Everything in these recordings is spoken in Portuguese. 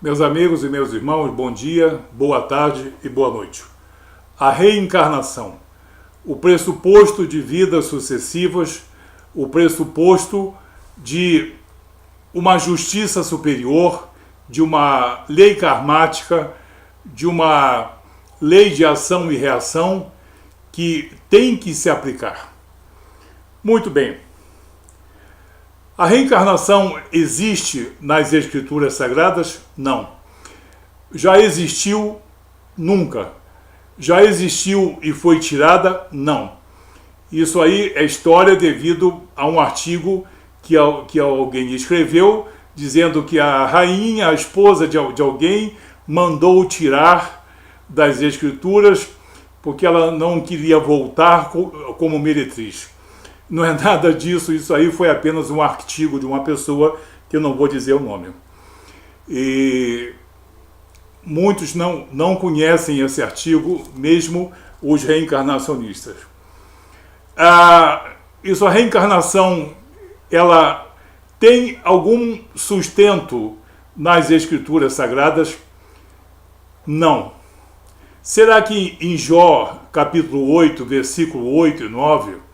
Meus amigos e meus irmãos, bom dia, boa tarde e boa noite. A reencarnação, o pressuposto de vidas sucessivas, o pressuposto de uma justiça superior, de uma lei karmática, de uma lei de ação e reação que tem que se aplicar. Muito bem. A reencarnação existe nas Escrituras Sagradas? Não. Já existiu? Nunca. Já existiu e foi tirada? Não. Isso aí é história devido a um artigo que alguém escreveu, dizendo que a rainha, a esposa de alguém, mandou tirar das Escrituras porque ela não queria voltar como meretriz. Não é nada disso, isso aí foi apenas um artigo de uma pessoa que eu não vou dizer o nome. E muitos não conhecem esse artigo, mesmo os reencarnacionistas. A reencarnação, ela tem algum sustento nas Escrituras Sagradas? Não. Será que em Jó, capítulo 8, versículo 8 e 9...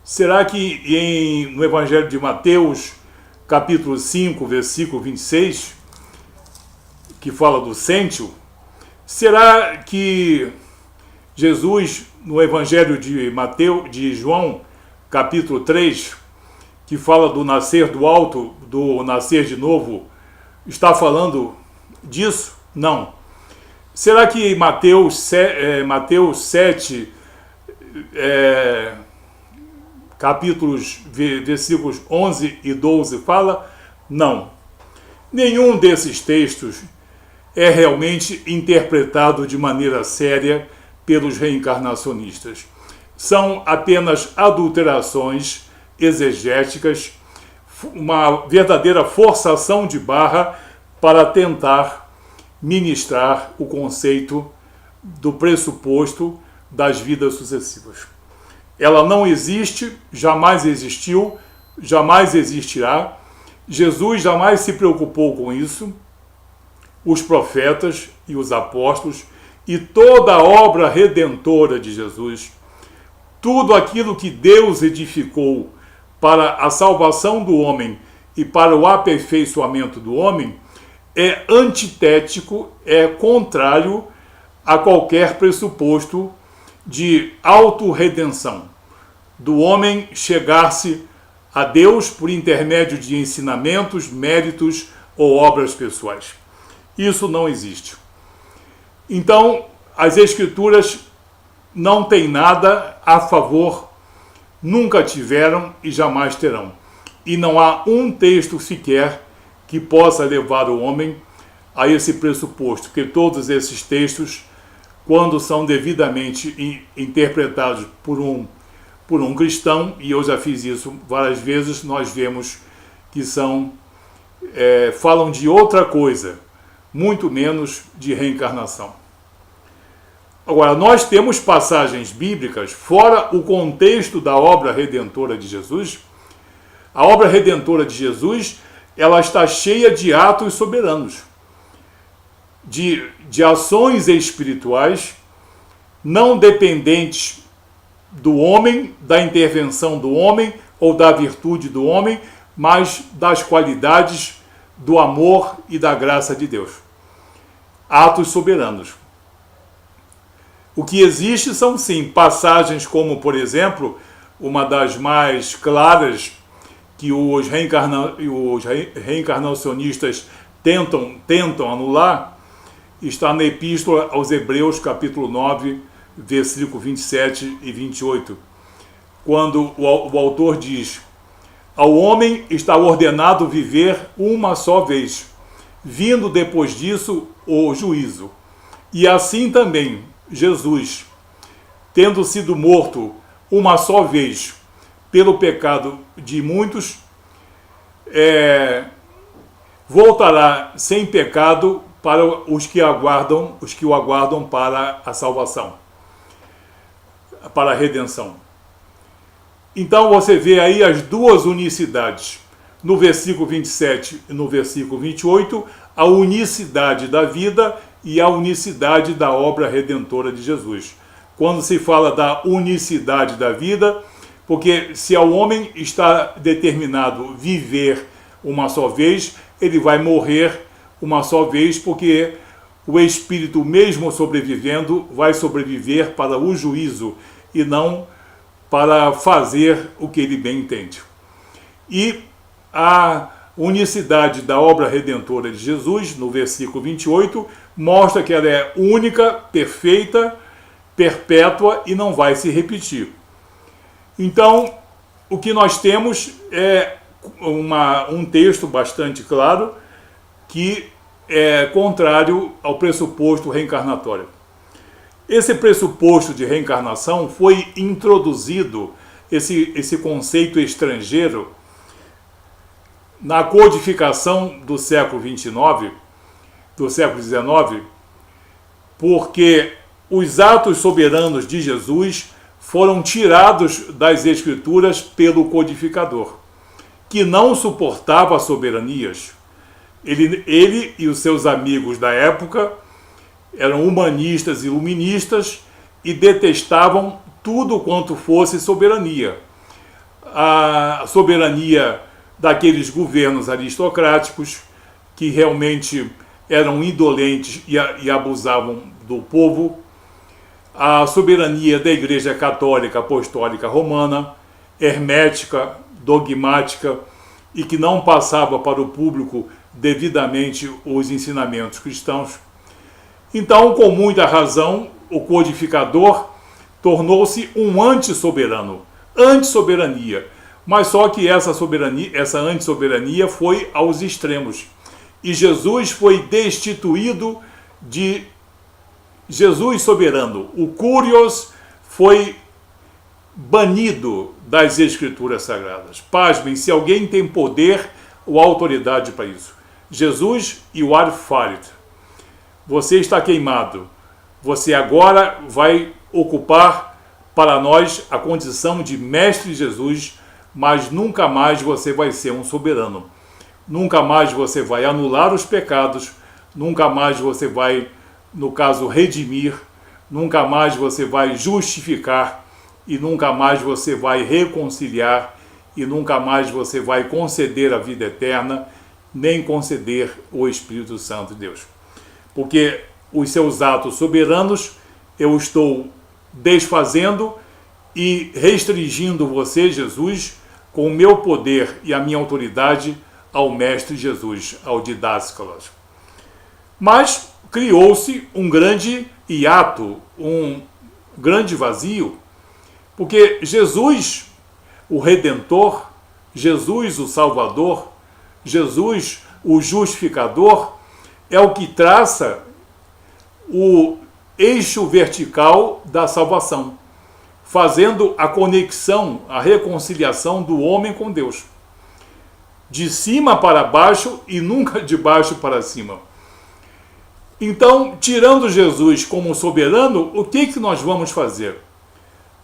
Será que no Evangelho de Mateus, capítulo 5, versículo 26, que fala do cêntio, será que Jesus, no Evangelho de João, capítulo 3, que fala do nascer do alto, do nascer de novo, está falando disso? Não. Será que Mateus 7, versículos 11 e 12 fala? Não. Nenhum desses textos é realmente interpretado de maneira séria pelos reencarnacionistas. São apenas adulterações exegéticas, uma verdadeira forçação de barra para tentar ministrar o conceito do pressuposto das vidas sucessivas. Ela não existe, jamais existiu, jamais existirá. Jesus jamais se preocupou com isso. Os profetas e os apóstolos e toda a obra redentora de Jesus, tudo aquilo que Deus edificou para a salvação do homem e para o aperfeiçoamento do homem, é antitético, é contrário a qualquer pressuposto de autorredenção, do homem chegar-se a Deus por intermédio de ensinamentos, méritos ou obras pessoais. Isso não existe. Então, as Escrituras não têm nada a favor, nunca tiveram e jamais terão. E não há um texto sequer que possa levar o homem a esse pressuposto, porque todos esses textos, quando são devidamente interpretados por um cristão, e eu já fiz isso várias vezes, nós vemos que falam de outra coisa, muito menos de reencarnação. Agora, nós temos passagens bíblicas fora o contexto da obra redentora de Jesus. A obra redentora de Jesus, ela está cheia de atos soberanos, de ações espirituais não dependentes do homem, da intervenção do homem ou da virtude do homem, mas das qualidades do amor e da graça de Deus. Atos soberanos. O que existe são, sim, passagens como, por exemplo, uma das mais claras que os reencarnacionistas tentam anular, está na Epístola aos Hebreus, capítulo 9, versículo 27 e 28, quando o autor diz: ao homem está ordenado viver uma só vez, vindo depois disso o juízo. E assim também Jesus, tendo sido morto uma só vez pelo pecado de muitos, voltará sem pecado para os que o aguardam para a salvação, para a redenção. Então você vê aí as duas unicidades no versículo 27 e no versículo 28, a unicidade da vida e a unicidade da obra redentora de Jesus. Quando se fala da unicidade da vida, porque se ao homem está determinado viver uma só vez, ele vai morrer uma só vez, porque o espírito, mesmo sobrevivendo, vai sobreviver para o juízo e não para fazer o que ele bem entende. E a unicidade da obra redentora de Jesus, no versículo 28, mostra que ela é única, perfeita, perpétua e não vai se repetir. Então, o que nós temos é um texto bastante claro que é contrário ao pressuposto reencarnatório. Esse pressuposto de reencarnação foi introduzido, esse conceito estrangeiro, na codificação do século XIX, do século XIX, porque os atos soberanos de Jesus foram tirados das Escrituras pelo codificador, que não suportava soberanias. Ele e os seus amigos da época eram humanistas e iluministas e detestavam tudo quanto fosse soberania. A soberania daqueles governos aristocráticos que realmente eram indolentes e abusavam do povo, a soberania da Igreja Católica Apostólica Romana, hermética, dogmática e que não passava para o público devidamente os ensinamentos cristãos. Então, com muita razão, o codificador tornou-se um antissoberano, antissoberania. Mas só que essa antissoberania foi aos extremos. E Jesus foi destituído de Jesus soberano. O Curios foi banido das Escrituras Sagradas. Pasmem, se alguém tem poder ou autoridade para isso. Jesus e o Ar-Farid. Você está queimado. Você agora vai ocupar para nós a condição de Mestre Jesus, mas nunca mais você vai ser um soberano. Nunca mais você vai anular os pecados, nunca mais você vai, no caso, redimir, nunca mais você vai justificar e nunca mais você vai reconciliar e nunca mais você vai conceder a vida eterna, nem conceder o Espírito Santo de Deus. Porque os seus atos soberanos eu estou desfazendo e restringindo você, Jesus, com o meu poder e a minha autoridade ao Mestre Jesus, ao Didáscalos. Mas criou-se um grande hiato, um grande vazio, porque Jesus, o Redentor, Jesus, o Salvador, Jesus, o Justificador, é o que traça o eixo vertical da salvação, fazendo a conexão, a reconciliação do homem com Deus. De cima para baixo e nunca de baixo para cima. Então, tirando Jesus como soberano, o que nós vamos fazer?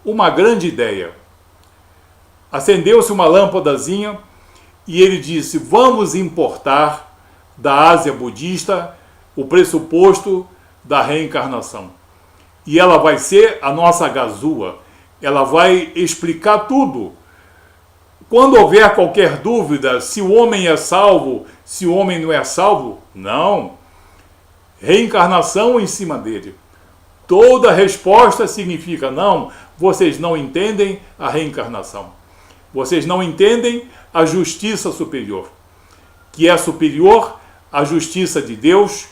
Uma grande ideia. Acendeu-se uma lâmpadazinha e ele disse, vamos importar da Ásia budista o pressuposto da reencarnação. E ela vai ser a nossa gazua. Ela vai explicar tudo. Quando houver qualquer dúvida se o homem é salvo, se o homem não é salvo, não. Reencarnação em cima dele. Toda resposta significa, não, vocês não entendem a reencarnação. Vocês não entendem a justiça superior, que é superior à justiça de Deus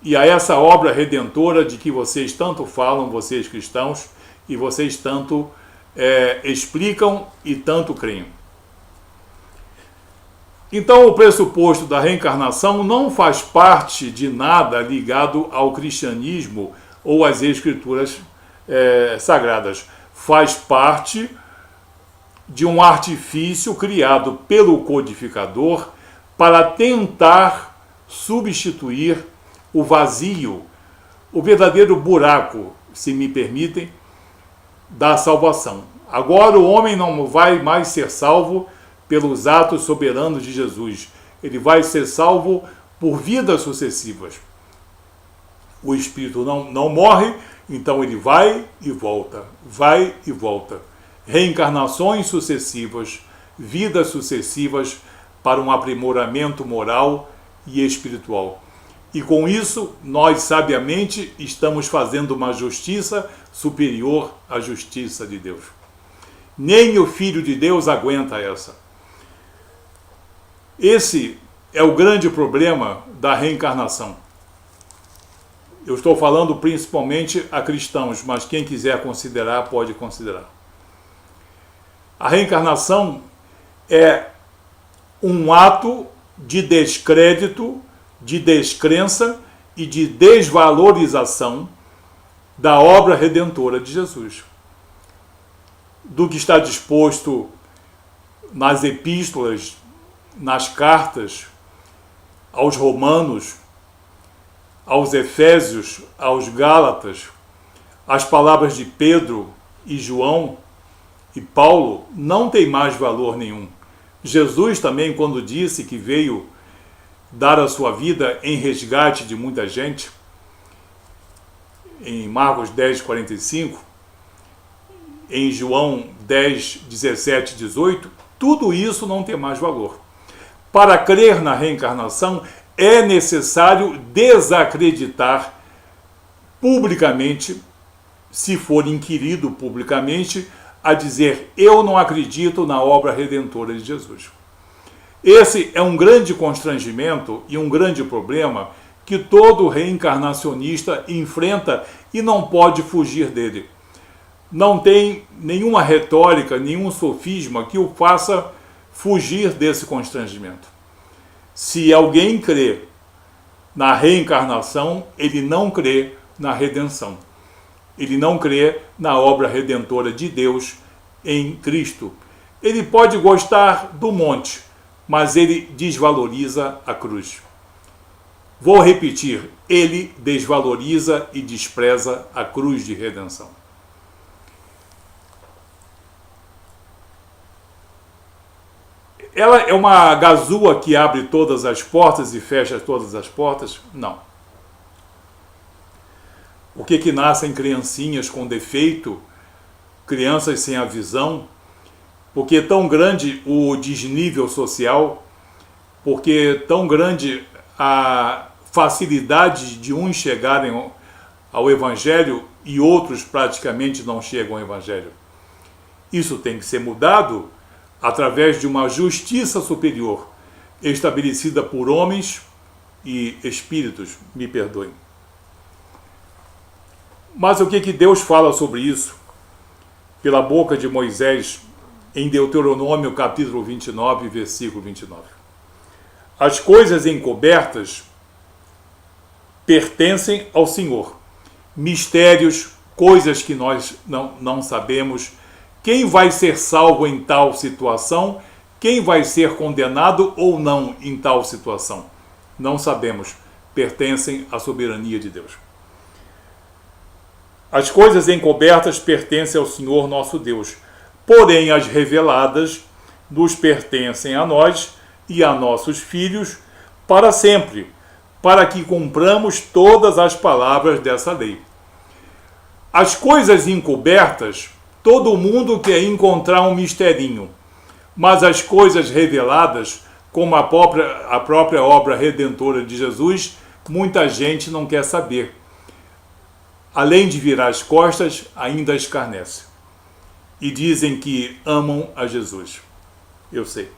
e a essa obra redentora de que vocês tanto falam, vocês cristãos, e vocês tanto explicam e tanto creem. Então, o pressuposto da reencarnação não faz parte de nada ligado ao cristianismo ou às escrituras sagradas. Faz parte de um artifício criado pelo codificador para tentar substituir o vazio, o verdadeiro buraco, se me permitem, da salvação. Agora o homem não vai mais ser salvo pelos atos soberanos de Jesus. Ele vai ser salvo por vidas sucessivas. O espírito não morre, então ele vai e volta, vai e volta. Reencarnações sucessivas, vidas sucessivas para um aprimoramento moral e espiritual. E com isso, nós sabiamente estamos fazendo uma justiça superior à justiça de Deus. Nem o Filho de Deus aguenta essa. Esse é o grande problema da reencarnação. Eu estou falando principalmente a cristãos, mas quem quiser considerar, pode considerar. A reencarnação é um ato de descrédito, de descrença e de desvalorização da obra redentora de Jesus. Do que está disposto nas epístolas, nas cartas, aos romanos, aos efésios, aos gálatas, as palavras de Pedro e João e Paulo não tem mais valor nenhum. Jesus também, quando disse que veio dar a sua vida em resgate de muita gente, em Marcos 10, 45, em João 10, 17, 18, tudo isso não tem mais valor. Para crer na reencarnação, é necessário desacreditar publicamente, se for inquirido publicamente, a dizer: eu não acredito na obra redentora de Jesus. Esse é um grande constrangimento e um grande problema que todo reencarnacionista enfrenta e não pode fugir dele. Não tem nenhuma retórica, nenhum sofisma que o faça fugir desse constrangimento. Se alguém crê na reencarnação, ele não crê na redenção. Ele não crê na obra redentora de Deus em Cristo. Ele pode gostar do monte, mas ele desvaloriza a cruz. Vou repetir, ele desvaloriza e despreza a cruz de redenção. Ela é uma gazua que abre todas as portas e fecha todas as portas? Não. Por que nascem criancinhas com defeito, crianças sem a visão? Porque é tão grande o desnível social, porque é tão grande a facilidade de uns chegarem ao Evangelho e outros praticamente não chegam ao Evangelho. Isso tem que ser mudado através de uma justiça superior, estabelecida por homens e espíritos, me perdoem. Mas o que Deus fala sobre isso? Pela boca de Moisés, em Deuteronômio capítulo 29, versículo 29. As coisas encobertas pertencem ao Senhor. Mistérios, coisas que nós não sabemos. Quem vai ser salvo em tal situação? Quem vai ser condenado ou não em tal situação? Não sabemos. Pertencem à soberania de Deus. As coisas encobertas pertencem ao Senhor nosso Deus. Porém, as reveladas nos pertencem a nós e a nossos filhos para sempre, para que cumpramos todas as palavras dessa lei. As coisas encobertas, todo mundo quer encontrar um misterinho, mas as coisas reveladas, como a própria obra redentora de Jesus, muita gente não quer saber. Além de virar as costas, ainda escarnece. E dizem que amam a Jesus. Eu sei.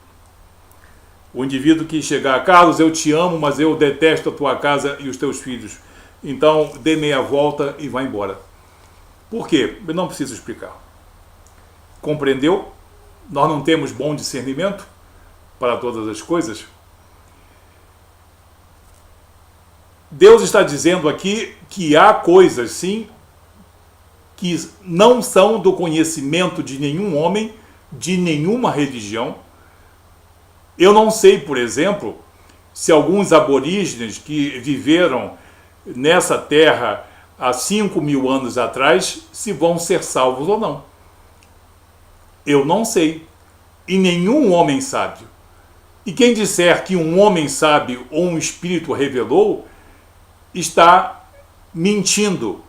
O indivíduo que chegar: Carlos, eu te amo, mas eu detesto a tua casa e os teus filhos. Então, dê meia volta e vá embora. Por quê? Eu não preciso explicar. Compreendeu? Nós não temos bom discernimento para todas as coisas. Deus está dizendo aqui que há coisas, sim, que não são do conhecimento de nenhum homem, de nenhuma religião. Eu não sei, por exemplo, se alguns aborígenes que viveram nessa terra há 5.000 anos atrás, se vão ser salvos ou não. Eu não sei. em nenhum homem sábio. E quem disser que um homem sábio ou um espírito revelou, está mentindo,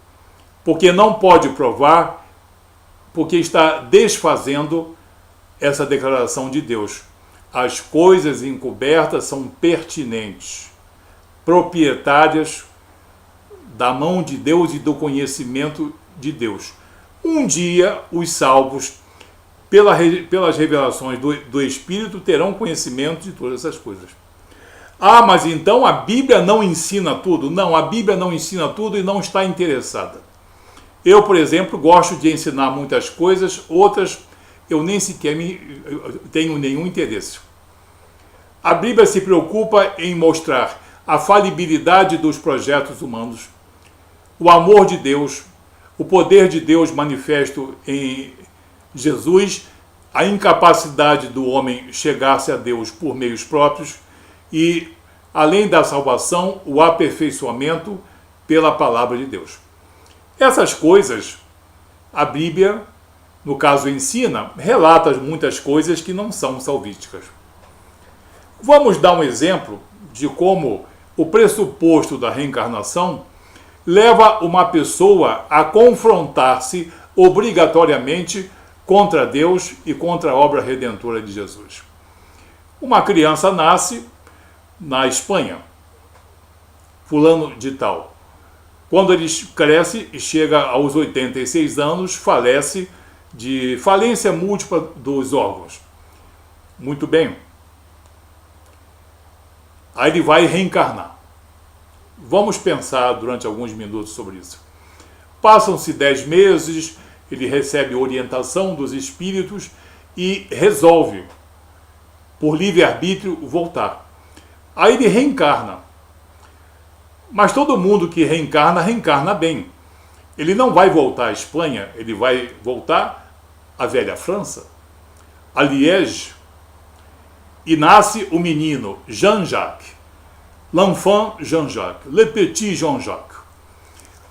porque não pode provar, porque está desfazendo essa declaração de Deus. As coisas encobertas são pertinentes, proprietárias da mão de Deus e do conhecimento de Deus. Um dia, os salvos, pelas revelações do Espírito, terão conhecimento de todas essas coisas. Ah, mas então a Bíblia não ensina tudo? Não, a Bíblia não ensina tudo e não está interessada. Eu, por exemplo, gosto de ensinar muitas coisas, outras eu nem sequer tenho nenhum interesse. A Bíblia se preocupa em mostrar a falibilidade dos projetos humanos, o amor de Deus, o poder de Deus manifesto em Jesus, a incapacidade do homem chegar-se a Deus por meios próprios e, além da salvação, o aperfeiçoamento pela palavra de Deus. Essas coisas, a Bíblia, no caso ensina, relata muitas coisas que não são salvíficas. Vamos dar um exemplo de como o pressuposto da reencarnação leva uma pessoa a confrontar-se obrigatoriamente contra Deus e contra a obra redentora de Jesus. Uma criança nasce na Espanha, fulano de tal. Quando ele cresce e chega aos 86 anos, falece de falência múltipla dos órgãos. Muito bem. Aí ele vai reencarnar. Vamos pensar durante alguns minutos sobre isso. Passam-se 10 meses, ele recebe orientação dos espíritos e resolve, por livre-arbítrio, voltar. Aí ele reencarna. Mas todo mundo que reencarna, reencarna bem. Ele não vai voltar à Espanha, ele vai voltar à velha França, a Liège, e nasce o menino Jean-Jacques, l'enfant Jean-Jacques, le petit Jean-Jacques.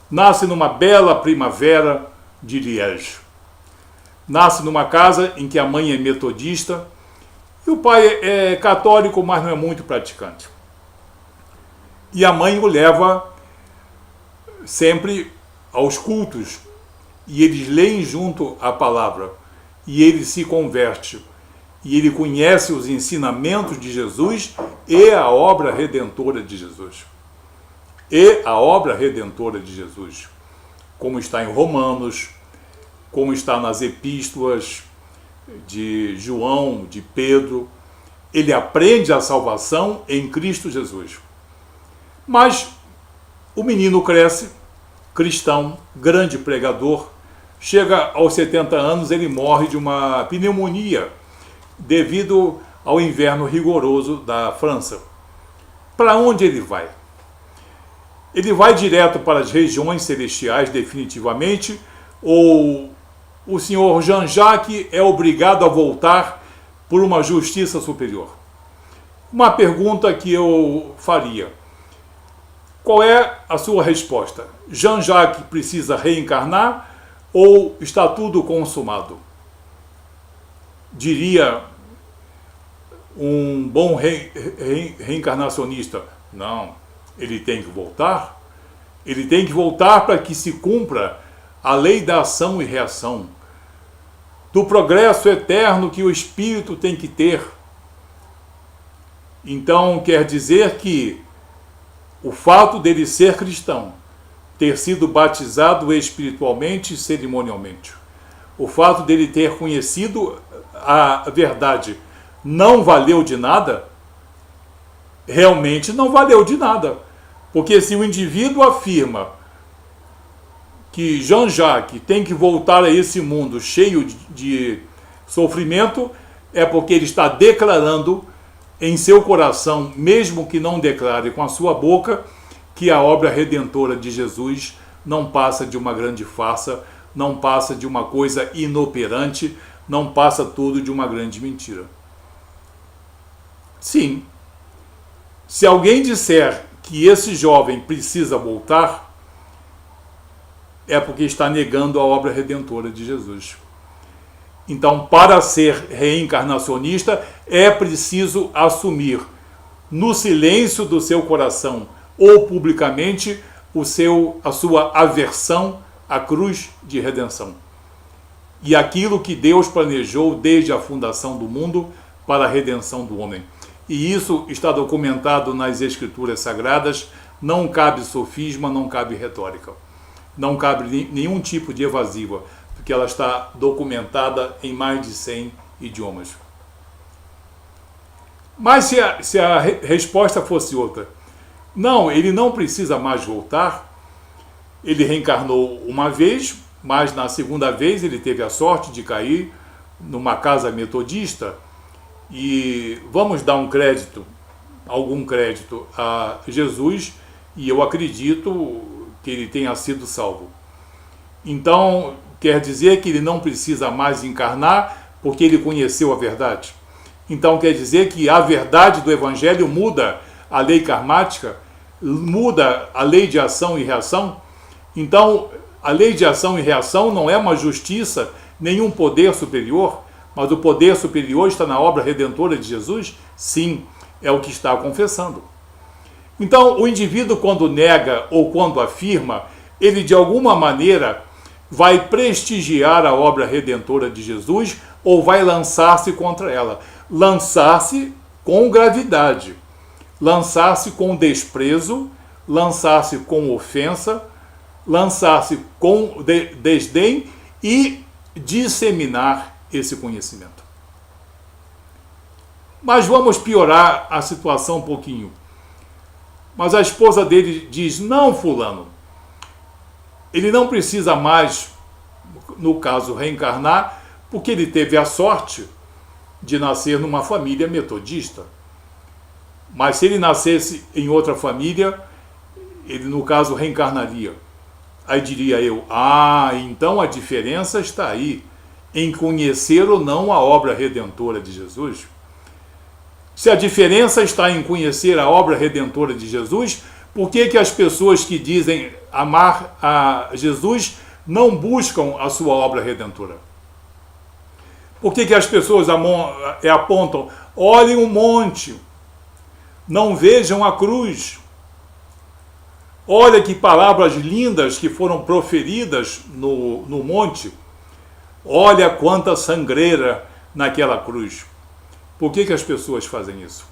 Nasce numa bela primavera de Liège. Nasce numa casa em que a mãe é metodista e o pai é católico, mas não é muito praticante. E a mãe o leva sempre aos cultos e eles leem junto a palavra e ele se converte e ele conhece os ensinamentos de Jesus e a obra redentora de Jesus. E a obra redentora de Jesus, como está em Romanos, como está nas epístolas de João, de Pedro, ele aprende a salvação em Cristo Jesus. Mas o menino cresce, cristão, grande pregador, chega aos 70 anos, ele morre de uma pneumonia devido ao inverno rigoroso da França. Para onde ele vai? Ele vai direto para as regiões celestiais definitivamente, ou o senhor Jean-Jacques é obrigado a voltar por uma justiça superior? Uma pergunta que eu faria. Qual é a sua resposta? Jean-Jacques precisa reencarnar ou está tudo consumado? Diria um bom reencarnacionista, não, ele tem que voltar. Ele tem que voltar para que se cumpra a lei da ação e reação, do progresso eterno que o espírito tem que ter. Então quer dizer que o fato dele ser cristão, ter sido batizado espiritualmente e cerimonialmente, o fato dele ter conhecido a verdade, não valeu de nada? Realmente não valeu de nada. Porque se o indivíduo afirma que Jean-Jacques tem que voltar a esse mundo cheio de sofrimento, é porque ele está declarando em seu coração, mesmo que não declare com a sua boca, que a obra redentora de Jesus não passa de uma grande farsa, não passa de uma coisa inoperante, não passa tudo de uma grande mentira. Sim, se alguém disser que esse jovem precisa voltar, é porque está negando a obra redentora de Jesus. Então, para ser reencarnacionista, é preciso assumir no silêncio do seu coração ou publicamente a sua aversão à cruz de redenção. E aquilo que Deus planejou desde a fundação do mundo para a redenção do homem. E isso está documentado nas Escrituras Sagradas, não cabe sofisma, não cabe retórica. Não cabe nenhum tipo de evasiva, porque ela está documentada em mais de 100 idiomas. Mas se a resposta fosse outra, não, ele não precisa mais voltar, ele reencarnou uma vez, mas na segunda vez ele teve a sorte de cair numa casa metodista, e vamos dar algum crédito a Jesus, e eu acredito que ele tenha sido salvo. Então, quer dizer que ele não precisa mais encarnar porque ele conheceu a verdade. Então, quer dizer que a verdade do Evangelho muda a lei karmática, muda a lei de ação e reação. Então, a lei de ação e reação não é uma justiça, nenhum poder superior, mas o poder superior está na obra redentora de Jesus? Sim, é o que está confessando. Então, o indivíduo, quando nega ou quando afirma, ele de alguma maneira vai prestigiar a obra redentora de Jesus ou vai lançar-se contra ela. Lançar-se com gravidade, lançar-se com desprezo, lançar-se com ofensa, lançar-se com desdém e disseminar esse conhecimento. Mas vamos piorar a situação um pouquinho. Mas a esposa dele diz, não, fulano, ele não precisa mais, no caso, reencarnar, porque ele teve a sorte de nascer numa família metodista. Mas se ele nascesse em outra família, ele, no caso, reencarnaria. Aí diria eu, então a diferença está aí, em conhecer ou não a obra redentora de Jesus. Se a diferença está em conhecer a obra redentora de Jesus, por que as pessoas que dizem amar a Jesus não buscam a sua obra redentora? Por que as pessoas apontam, olhem o monte, não vejam a cruz? Olha que palavras lindas que foram proferidas no monte. Olha quanta sangreira naquela cruz. Por que as pessoas fazem isso?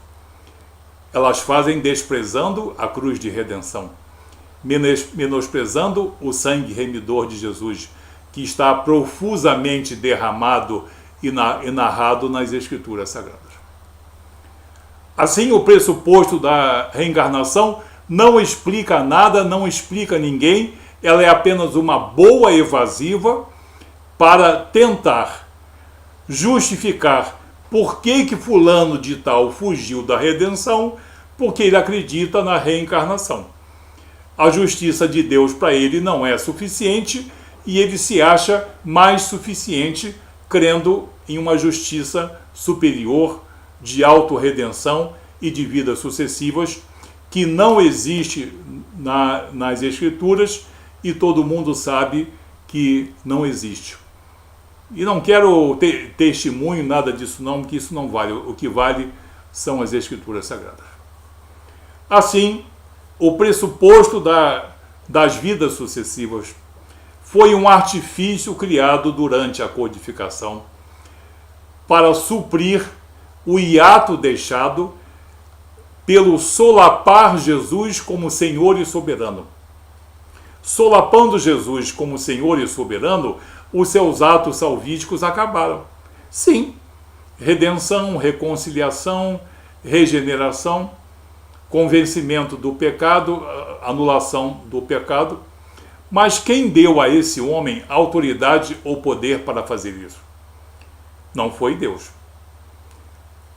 Elas fazem desprezando a cruz de redenção, menosprezando o sangue remidor de Jesus, que está profusamente derramado e narrado nas Escrituras Sagradas. Assim, o pressuposto da reencarnação não explica nada, não explica ninguém, ela é apenas uma boa evasiva para tentar justificar por que fulano de tal fugiu da redenção, porque ele acredita na reencarnação. A justiça de Deus para ele não é suficiente e ele se acha mais suficiente crendo em uma justiça superior de autorredenção e de vidas sucessivas que não existe nas Escrituras e todo mundo sabe que não existe. E não quero ter testemunho, nada disso não, porque isso não vale. O que vale são as Escrituras Sagradas. Assim, o pressuposto das vidas sucessivas foi um artifício criado durante a codificação para suprir o hiato deixado pelo solapar Jesus como Senhor e soberano. Solapando Jesus como Senhor e soberano, os seus atos salvíficos acabaram. Sim, redenção, reconciliação, regeneração, convencimento do pecado, anulação do pecado. Mas quem deu a esse homem autoridade ou poder para fazer isso? Não foi Deus.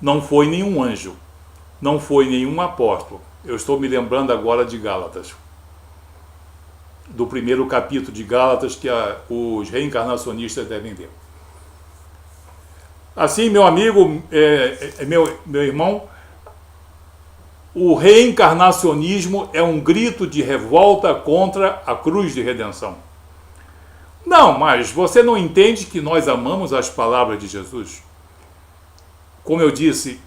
Não foi nenhum anjo. Não foi nenhum apóstolo. Eu estou me lembrando agora de Gálatas. Do primeiro capítulo de Gálatas que os reencarnacionistas devem ler. Assim, meu amigo, meu irmão, o reencarnacionismo é um grito de revolta contra a cruz de redenção. Não, mas você não entende que nós amamos as palavras de Jesus? Como eu disse,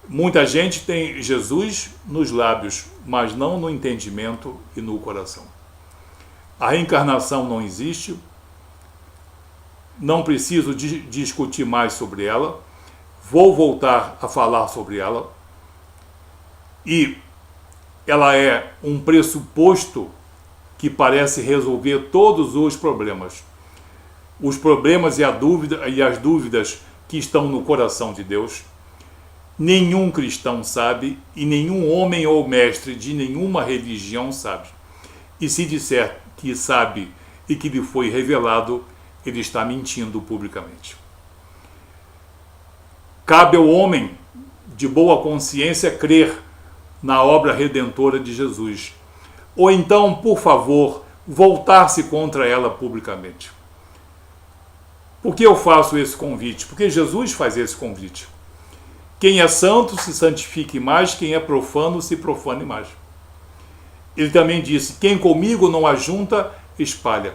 muita gente tem Jesus nos lábios, mas não no entendimento e no coração. A reencarnação não existe, não preciso discutir mais sobre ela, vou voltar a falar sobre ela, e ela é um pressuposto que parece resolver todos os problemas e as dúvidas que estão no coração de Deus. Nenhum cristão sabe e nenhum homem ou mestre de nenhuma religião sabe. E se disser que sabe e que lhe foi revelado, ele está mentindo publicamente. Cabe ao homem de boa consciência crer na obra redentora de Jesus, ou então, por favor, voltar-se contra ela publicamente. Por que eu faço esse convite? Porque Jesus faz esse convite. Quem é santo se santifique mais, quem é profano se profane mais. Ele também disse: quem comigo não ajunta, espalha.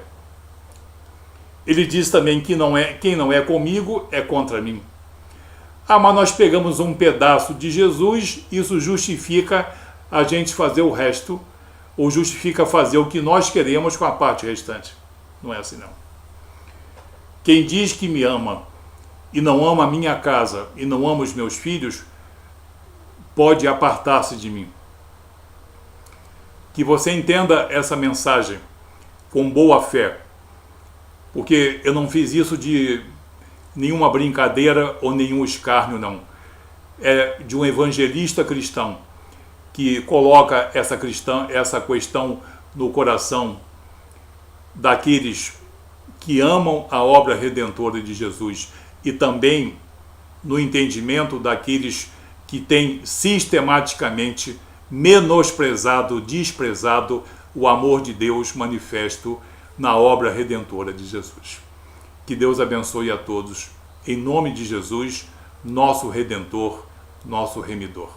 Ele diz também que quem não é comigo é contra mim. Ah, mas nós pegamos um pedaço de Jesus, isso justifica a gente fazer o resto, ou justifica fazer o que nós queremos com a parte restante. Não é assim, não. Quem diz que me ama e não ama a minha casa e não ama os meus filhos, pode apartar-se de mim. Que você entenda essa mensagem com boa fé, porque eu não fiz isso de nenhuma brincadeira ou nenhum escárnio, não. É de um evangelista cristão que coloca essa questão no coração daqueles que amam a obra redentora de Jesus e também no entendimento daqueles que têm sistematicamente menosprezado, desprezado o amor de Deus manifesto na obra redentora de Jesus. Que Deus abençoe a todos, em nome de Jesus, nosso Redentor, nosso Remidor.